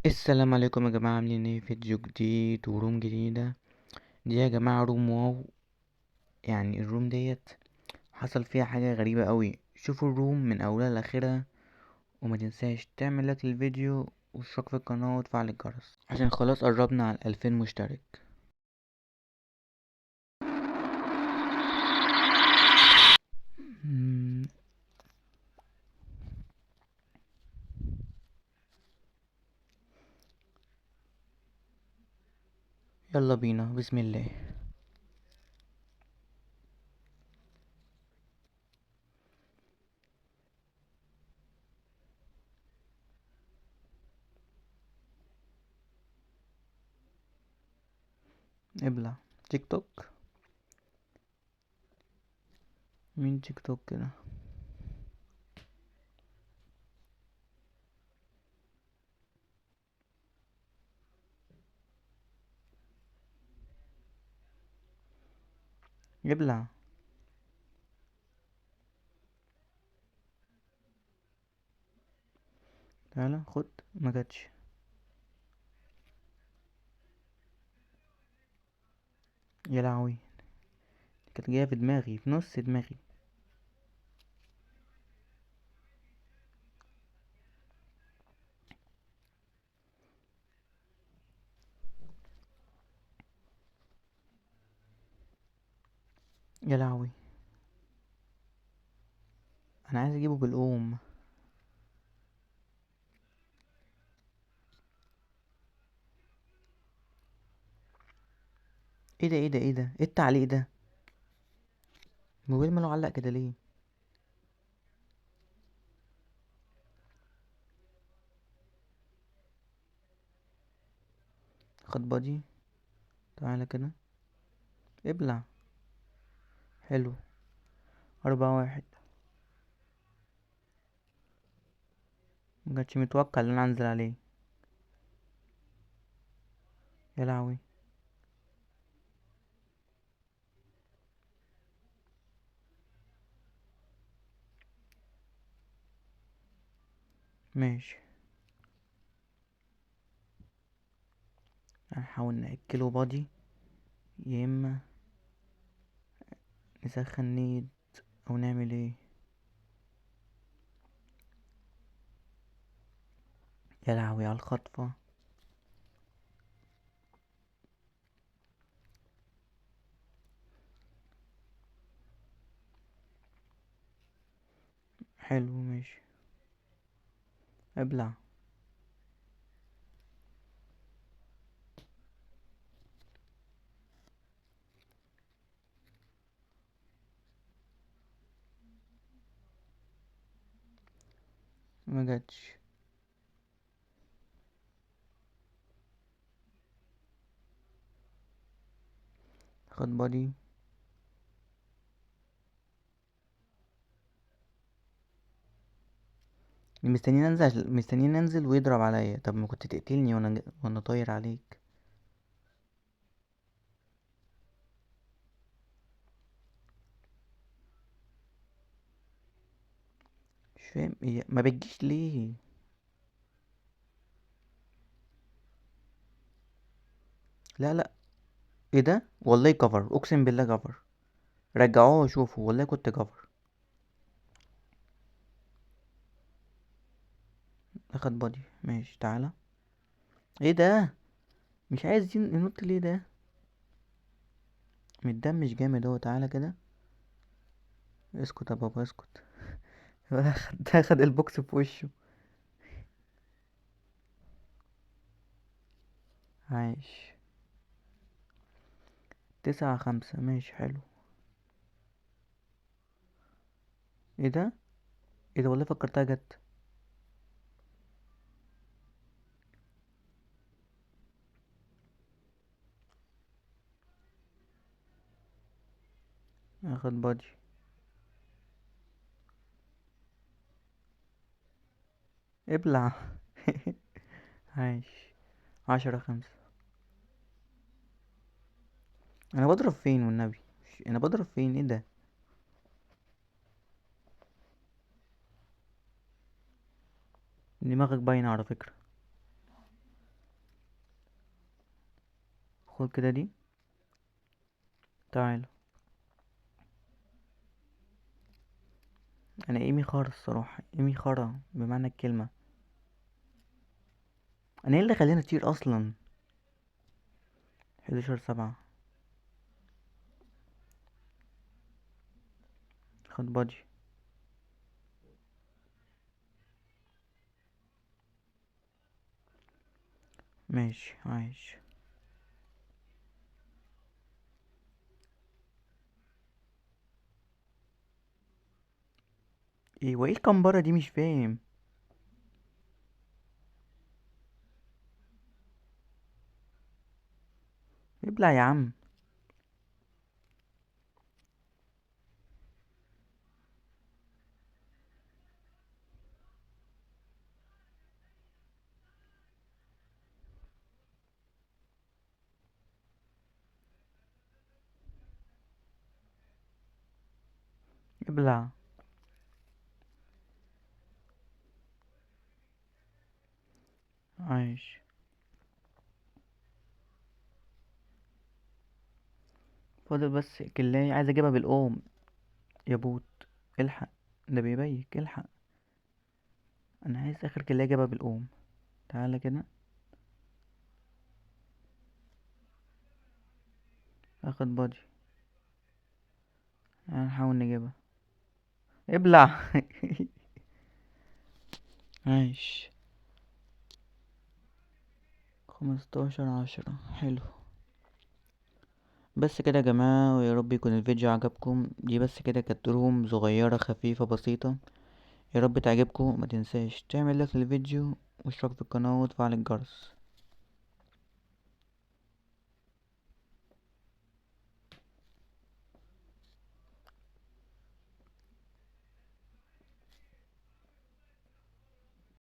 السلام عليكم يا جماعة، عاملين ايه؟ فيديو جديد وروم جديدة. دي يا جماعة روم واو. يعني الروم ديت حصل فيها حاجة غريبة قوي. شوفوا الروم من اولها لاخرها، وما تنساش تعمل لايك للفيديو واشتراك في القناة وتفعل الجرس عشان خلاص قربنا على 2000 مشترك. مم، يلا بينا، بسم الله. ابلع. تيك توك. مين تيك توك كده؟ ابلع. تعالى خد. ما جاتش. يا لهوي، كانت جايه في دماغي، في نص دماغي. يا لهوي، انا عايز اجيبه بالأم. ايه ده ايه ده ايه ده ايه التعليق ده؟ الموبايل ماله علق كده ليه؟ خد بادي. تعالى كده. ابلع. حلو. 4-1. مكانش متوقع ان انا انزل عليه. يا لهوي. ماشي. هنحاول نأكله بادي، يا اما نسخن نيد، او نعمل ايه؟ يا لهوي على الخطفة. حلو ماشي. ابلع. ما جاتش. خد بادي. مستنيين انزل ويضرب عليا. طب ما كنت تقتلني وانا طاير عليك. مش فاهم إيه، ما بتجيش ليه؟ لا لا. ايه ده؟ والله كفر، اقسم بالله كفر. رجعوه وشوفوا، والله كنت كفر. اخد بادي ماشي. تعالى. ايه ده؟ مش عايز ينط ليه ده؟ متدمج جامد اهو. تعالى كده. اسكت يا بابا اسكت. ولا اخد البوكس في وشه. عايش. 9-5 ماشي حلو. ايه ده؟ ايه ده؟ والله فكرتها جت. اخد بادي. ابلع. عايش. 10-5. انا بضرب فين والنبي؟ انا بضرب فين؟ ايه ده؟ دماغك باينة على فكرة. خد كده دي. تعال. انا ايمي خرا الصراحة، ايمي خرا بمعنى الكلمة. انا ايه اللي خلاني اطير اصلا؟ 11/7. خد بادي. ماشي عايش. ايه وايه الكمبرة دي؟ مش فاهم. ابلع يا عم. ابلع. عايش. فاضل بس كلاية عايز اجيبها بالأم. يا بوت. الحق. ده بيبيك، الحق. انا عايز اخر كلاية اجيبها بالأم. تعالى كده. اخد بادي. هنحاول نجيبها. ابلع. عايش. 15/10. حلو. بس كده يا جماعة، ويا رب يكون الفيديو عجبكم. دي بس كده كانت روم صغيرة خفيفة بسيطة. يا رب تعجبكم. ما تنساش تعمل لايك للفيديو واشترك في القناة وتفعل الجرس.